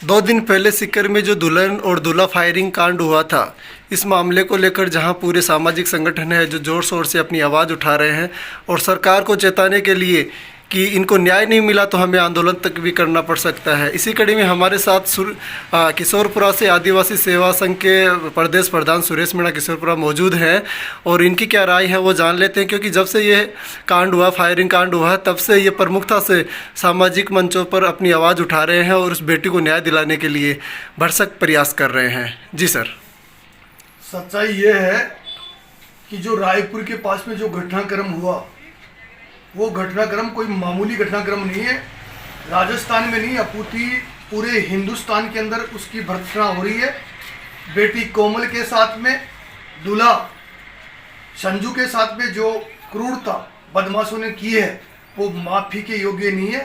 2 दिन पहले सीकर में जो दुल्हन और दूल्हा फायरिंग कांड हुआ था, इस मामले को लेकर जहां पूरे सामाजिक संगठन है जो ज़ोर शोर से अपनी आवाज़ उठा रहे हैं और सरकार को चेताने के लिए कि इनको न्याय नहीं मिला तो हमें आंदोलन तक भी करना पड़ सकता है। इसी कड़ी में हमारे साथ किशोरपुरा से आदिवासी सेवा संघ के प्रदेश प्रधान सुरेश मीणा किशोरपुरा मौजूद हैं और इनकी क्या राय है वो जान लेते हैं, क्योंकि जब से ये कांड हुआ, फायरिंग कांड हुआ है, तब से ये प्रमुखता से सामाजिक मंचों पर अपनी आवाज़ उठा रहे हैं और उस बेटी को न्याय दिलाने के लिए भरसक प्रयास कर रहे हैं। जी सर। सच्चाई ये है कि जो रायपुर के पास में जो घटनाक्रम हुआ, वो घटनाक्रम कोई मामूली घटनाक्रम नहीं है। राजस्थान में नहीं, अपूर्ति पूरे हिंदुस्तान के अंदर उसकी भर्त्सना हो रही है। बेटी कोमल के साथ में, दूल्हा संजू के साथ में जो क्रूरता बदमाशों ने की है वो माफ़ी के योग्य नहीं है।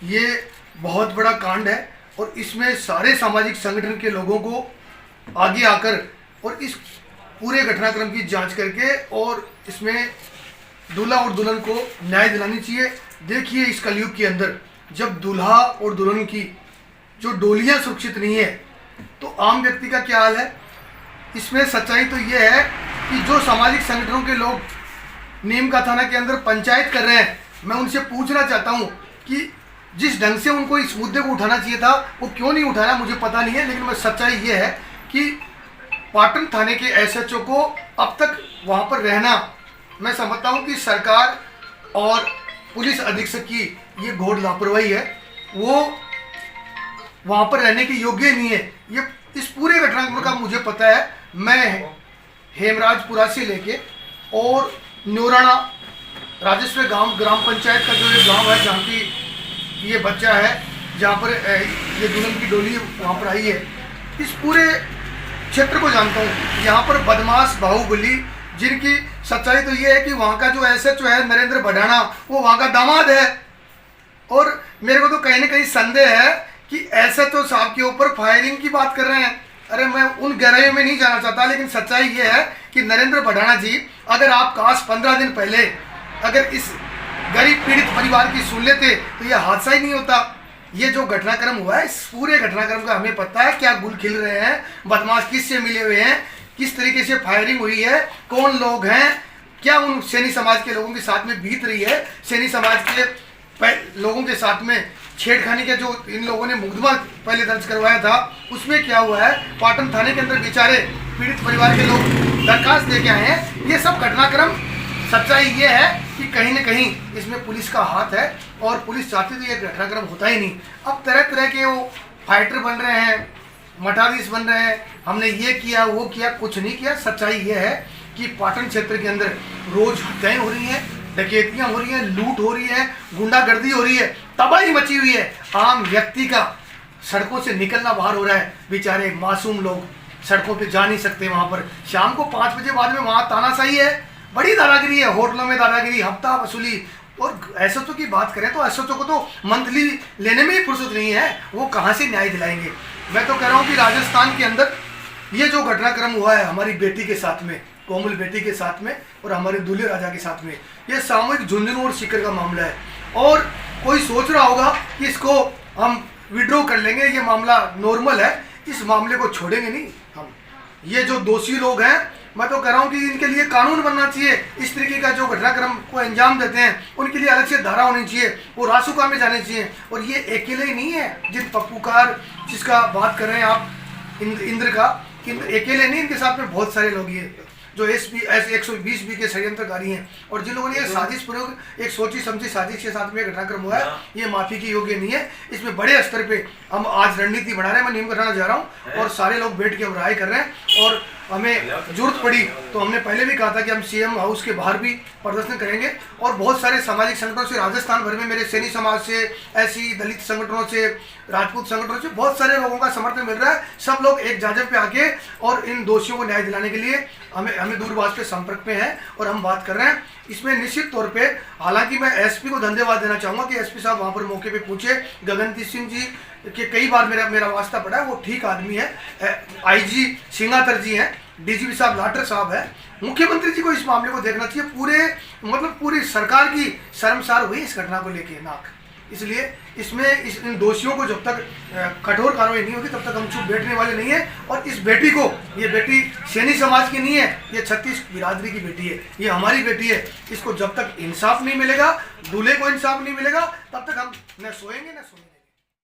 ये बहुत बड़ा कांड है और इसमें सारे सामाजिक संगठन के लोगों को आगे आकर और इस पूरे घटनाक्रम की जांच करके और इसमें दूल्हा और दुल्हन को न्याय दिलानी चाहिए। देखिए, इस कलयुग के अंदर जब दूल्हा और दुल्हन की जो डोलियां सुरक्षित नहीं है तो आम व्यक्ति का क्या हाल है। इसमें सच्चाई तो ये है कि जो सामाजिक संगठनों के लोग नीम का थाना के अंदर पंचायत कर रहे हैं, मैं उनसे पूछना चाहता हूँ कि जिस ढंग से उनको इस मुद्दे को उठाना चाहिए था वो क्यों नहीं उठाया, मुझे पता नहीं है। लेकिन मैं सच्चाई ये है कि पाटन थाने के एसएचओ को अब तक वहाँ पर रहना, मैं समझता हूँ कि सरकार और पुलिस अधीक्षक की ये घोर लापरवाही है। वो वहाँ पर रहने के योग्य नहीं है। ये इस पूरे घटनाक्रम का मुझे पता है। मैं हेमराजपुरा से लेके और न्योराना राजेश्वर गांव ग्राम पंचायत का जो ये गांव है जहाँ की ये बच्चा है, जहाँ पर ये दुल्हन की डोली वहाँ पर आई है, इस पूरे क्षेत्र को जानता हूँ। यहाँ पर बदमाश बाहुबली, जिनकी सच्चाई तो ये है कि वहाँ का जो एसएचओ है नरेंद्र भडाना, वो वहाँ का दामाद है। और मेरे को तो कहीं ना कहीं संदेह है कि एसएचओ साहब के ऊपर फायरिंग की बात कर रहे हैं। अरे मैं उन गहराइयों में नहीं जाना चाहता, लेकिन सच्चाई ये है कि नरेंद्र भडाना जी, अगर आप काश 15 दिन पहले अगर इस गरीब पीड़ित परिवार की सुन लेते तो ये हादसा ही नहीं होता। ये जो घटनाक्रम हुआ है, इस पूरे घटनाक्रम का हमें पता है क्या गुल खिल रहे हैं, बदमाश किससे मिले हुए हैं, किस तरीके से फायरिंग हुई है, कौन लोग हैं, क्या उन सैनी समाज के लोगों के साथ में बीत रही है। सैनी समाज के लोगों के साथ में छेड़खानी के जो इन लोगों ने मुकदमा पहले दर्ज करवाया था, उसमें क्या हुआ है, पाटन थाने के अंदर बेचारे पीड़ित परिवार के लोग दरखास्त दे के आए हैं। ये सब घटनाक्रम, सच्चाई ये है कि कहीं ना कहीं इसमें पुलिस का हाथ है और पुलिस चाहती तो ये घटनाक्रम होता ही नहीं। अब तरह तरह के वो फाइटर बन रहे हैं, मठाधीश बन रहे हैं, हमने ये किया वो किया, कुछ नहीं किया। सच्चाई ये है कि पाटन क्षेत्र के अंदर रोज हत्याएं हो रही हैं, डकैतियां हो रही हैं, लूट हो रही है, गुंडागर्दी हो रही है, तबाही मची हुई है। आम व्यक्ति का सड़कों से निकलना बाहर हो रहा है। बेचारे मासूम लोग सड़कों पे जा नहीं सकते। वहाँ पर शाम को 5 बजे बाद में वहाँ तानाशाही है, बड़ी दादागिरी है, होटलों में दादागिरी, हफ्ता वसूली। और एसएचओ की बात करें तो एसएचओ को तो मंथली लेने में ही फुर्सत नहीं है, वो कहाँ से न्याय दिलाएंगे। मैं तो कह रहा हूँ कि राजस्थान के अंदर ये जो घटनाक्रम हुआ है हमारी बेटी के साथ में, कोमल बेटी के साथ में और हमारे दूल्हे राजा के साथ में, ये सामूहिक झुंझुनू और सीकर का मामला है। और कोई सोच रहा होगा कि इसको हम विड्रॉ कर लेंगे, ये मामला नॉर्मल है, इस मामले को छोड़ेंगे नहीं हम। ये जो दोषी लोग हैं, मैं तो कह रहा हूँ कि इनके लिए कानून बनना चाहिए। इस तरीके का जो घटनाक्रम को अंजाम देते हैं उनके लिए अलग से धारा होनी चाहिए, वो रासुका में जाने चाहिए। और ये अकेले ही नहीं है, जिन पप्पूकार जिसका बात कर रहे हैं आप, इंद्र अकेले नहीं, इनके साथ में बहुत सारे लोग ये जो SP-120B के षड्यंत्रकारी हैं। और जिन लोगों ने ये साजिश प्रयोग, एक सोची समझी साजिश के साथ में घटनाक्रम हुआ है, ये माफी के योग्य नहीं है। इसमें बड़े स्तर पे हम आज रणनीति बना रहे हैं। मैं नीम कराना जा रहा हूँ और सारे लोग बैठ के हम राय कर रहे हैं। और हमें जरूरत पड़ी तो हमने पहले भी कहा था कि हम सीएम हाउस के बाहर भी प्रदर्शन करेंगे। और बहुत सारे सामाजिक संगठनों से, राजस्थान भर में मेरे सैनी समाज से, ऐसी दलित संगठनों से, राजपूत संगठनों से बहुत सारे लोगों का समर्थन मिल रहा है। सब लोग एक जाजब पे आके और इन दोषियों को न्याय दिलाने के लिए हमें दूरभाष पे संपर्क में है और हम बात कर रहे हैं। इसमें निश्चित तौर पे, हालांकि मैं एसपी को धन्यवाद देना चाहूँगा कि एसपी साहब वहाँ पर मौके पे पूछे। गगनदीप सिंह जी के कई बार मेरा वास्ता पड़ा है, वो ठीक आदमी है। IG सिंगातर जी हैं, DGP साहब लाटर साहब है। मुख्यमंत्री जी को इस मामले को देखना चाहिए। पूरी सरकार की शर्मसार हुई इस घटना को लेके नाक। इसलिए इसमें इन दोषियों को जब तक कठोर कार्रवाई नहीं होगी तब तक हम चुप बैठने वाले नहीं है। और इस बेटी को, ये बेटी सैनी समाज की नहीं है, ये 36 बिरादरी की बेटी है, ये हमारी बेटी है। इसको जब तक इंसाफ नहीं मिलेगा, दूल्हे को इंसाफ नहीं मिलेगा, तब तक हम न सोएंगे न सोएंगे।